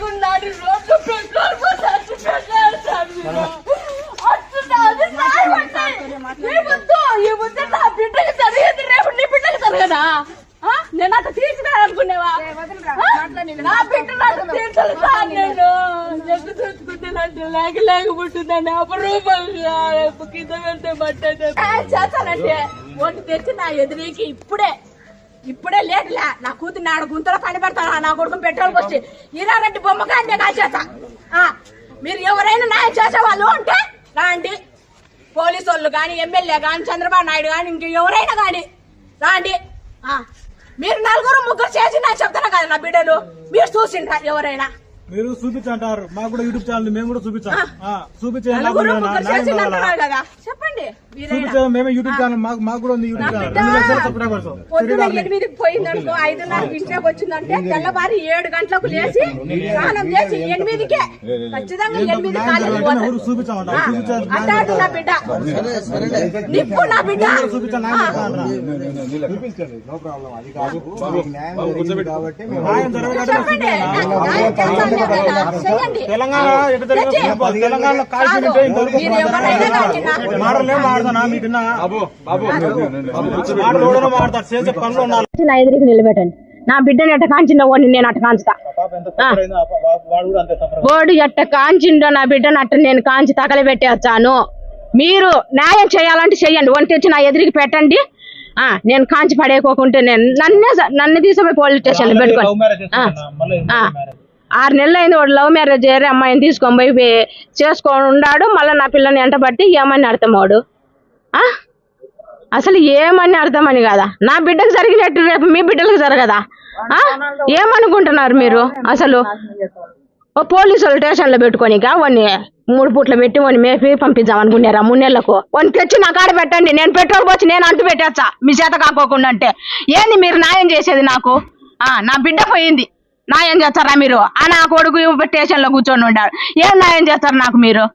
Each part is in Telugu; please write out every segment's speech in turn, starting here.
లేకున్నాడు రోడ్లు పెట్రోల్ పోసి పెట్టారు సార్ మీరు. ఈ ముద్ద నా బిడ్డకి జరిగేది రేపు నీ బిడ్డకి జరగదా? నేను అంత తీర్చినానుకునేవా? నా బిడ్డ నాకు తీర్చదు సార్. నేను ఎగ్గు చూసుకుంటానంటే లేకపోతుందండి అపరూపంగా కింద పెడితే బట్టయితే చేస్తానంటే ఒకటి తెచ్చి నా ఎదురీకి ఇప్పుడే లేదులే. నా కూతురు నాడు గుంతలో పని పెడతాను, నా కొడుకు పెట్రోల్ వచ్చి ఈరారెడ్డి బొమ్మ కానీ కాల్చేస్తా. మీరు ఎవరైనా న్యాయం చేసేవాళ్ళు ఉంటే రాండి, పోలీసు వాళ్ళు కానీ ఎమ్మెల్యే కానీ చంద్రబాబు నాయుడు కానీ ఇంక ఎవరైనా కానీ రాండి. మీరు నలుగురు ముగ్గురు చేసి నాకు చెప్తాను కదా నా బిడ్డలు, మీరు చూసిండ్రా ఎవరైనా? మీరు చూపించంటారు, మాకు కూడా యూట్యూబ్ ఛానల్ మేము కూడా చూపించాం. చూపించాం చెప్పండి. మేమే యూట్యూబ్ ఛానల్ మాకు కూడా ఉంది. యూట్యూబ్ ఛానల్ 2 లక్షల సబ్స్క్రైబర్స్. పొద్దున 8కి పోయిందనుకో 5:30 ఇంట్లోకి వచ్చిందంటే తెల్లవారి 7 గంటలకు లేచి స్నానం చేసి 8కే ఖచ్చితంగా 8 కాలేజీ చూపించామంటారు. అంటాడు నా బిడ్డ, నిప్పు నా బిడ్డ. తెలంగాణ తెలంగాణలో నా ఎదురికి నిలబెట్టండి. నా బిడ్డని ఎట్ట కాంచిండో వాడిని నేను అట్ట కాంచుతా. వాడు ఎట్ట కాంచిండో నా బిడ్డను అట్ట నేను కాంచి తగలబెట్టేస్తాను. మీరు న్యాయం చేయాలంటే చెయ్యండి, వంట తెచ్చి నా ఎదురికి పెట్టండి. నేను కాంచి పడేకోకుంటే నన్ను తీసుకుపోయి పోలీస్ స్టేషన్ లో పెట్టుకోండి. 6 నెలలు అయింది వాడు లవ్ మ్యారేజ్ అయ్యారు, అమ్మాయిని తీసుకొని పోయి చేసుకొని ఉన్నాడు. మళ్ళీ నా పిల్లని ఎంట బట్టి ఏమని అర్థం వాడు? అసలు ఏమని అర్థమని కదా? నా బిడ్డకు జరిగినట్టు రేపు మీ బిడ్డలకు జరగదా? ఏమనుకుంటున్నారు మీరు? అసలు పోలీసులు స్టేషన్లో పెట్టుకొని వాడిని 3 పూట్లు పెట్టి వాడిని మేపి పంపించాం అనుకున్నారా? 3 నెలలకు వాడిని తెచ్చి నా కాడ పెట్టండి, నేను పెట్రోల్ పోసి నేను అంటు పెట్టేచ్చా మీ చేత కాకోకుండా. అంటే ఏంది మీరు న్యాయం చేసేది నాకు? నా బిడ్డ పోయింది, న్యాయం చేస్తారా మీరు? నా కొడుకు స్టేషన్ లో కూర్చొని ఉన్నాడు, ఏం న్యాయం చేస్తారు నాకు మీరు?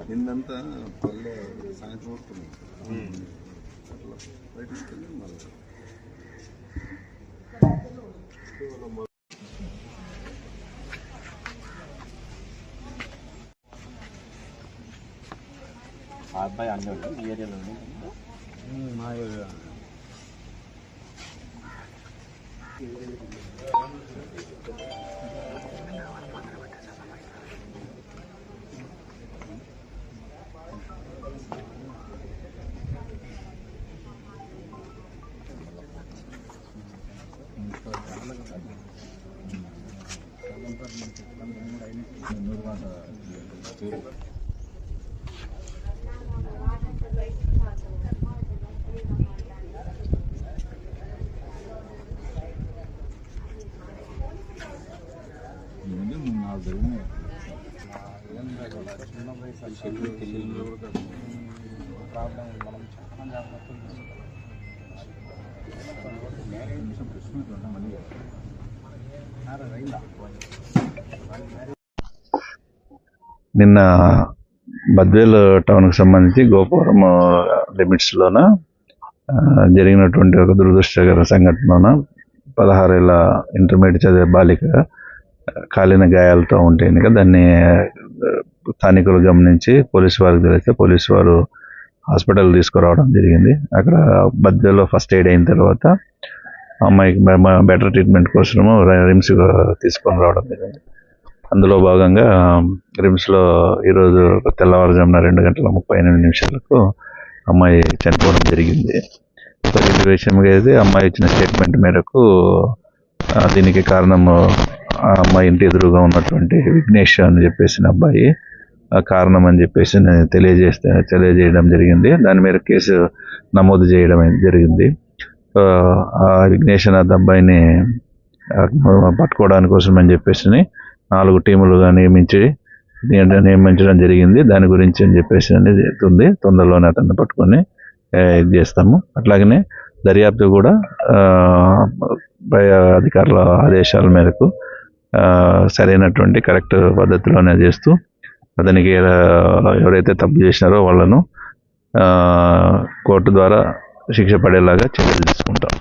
నిన్నంతా పల్లె సాయంత్రం వస్తుంది బయటకు మళ్ళీ ఆ అబ్బాయి అన్నాడు ఈ ఏరియాలో మా ఏరియా నిన్న బద్వేల్ టౌన్కి సంబంధించి గోపురం లిమిట్స్లోన జరిగినటువంటి ఒక దురదృష్టకర సంఘటనలోన 16 ఏళ్ల ఇంటర్మీడియట్ చదివే బాలిక కాలిన గాయాలతో ఉంటే దాన్ని స్థానికులు గమనించి పోలీసు వారికి తెలిస్తే పోలీసు వారు హాస్పిటల్ తీసుకురావడం జరిగింది. అక్కడ బద్వేలో ఫస్ట్ ఎయిడ్ అయిన తర్వాత అమ్మాయికి బెటర్ ట్రీట్మెంట్ కోసము రిమ్స్ తీసుకొని రావడం జరిగింది. అందులో భాగంగా రిమ్స్లో ఈరోజు తెల్లవారుజామున 2:38 అమ్మాయి చనిపోవడం జరిగింది. ఈ విషయంగా అయితే అమ్మాయి ఇచ్చిన స్టేట్మెంట్ మేరకు దీనికి కారణము ఆ అమ్మాయి ఇంటి ఎదురుగా ఉన్నటువంటి విఘ్నేష్ అని చెప్పేసిన అబ్బాయి కారణం అని చెప్పేసి తెలియజేయడం జరిగింది. దాని మీద కేసు నమోదు చేయడం జరిగింది. ఆ విఘ్నేష్ అనే అబ్బాయిని పట్టుకోవడానికి కోసం అని చెప్పేసి 4 టీములుగా నియమించి నియమించడం జరిగింది. దాని గురించి అని చెప్పేసి అనేది ఉంది. తొందరలోనే అతన్ని పట్టుకొని ఇది చేస్తాము. అట్లాగనే దర్యాప్తు కూడా పై అధికారుల ఆదేశాల మేరకు సరైనటువంటి కరెక్ట్ పద్ధతిలోనే చేస్తూ అతనికి ఎవరైతే తప్పు చేసినారో వాళ్ళను కోర్టు ద్వారా శిక్ష పడేలాగా చర్యలు తీసుకుంటాం.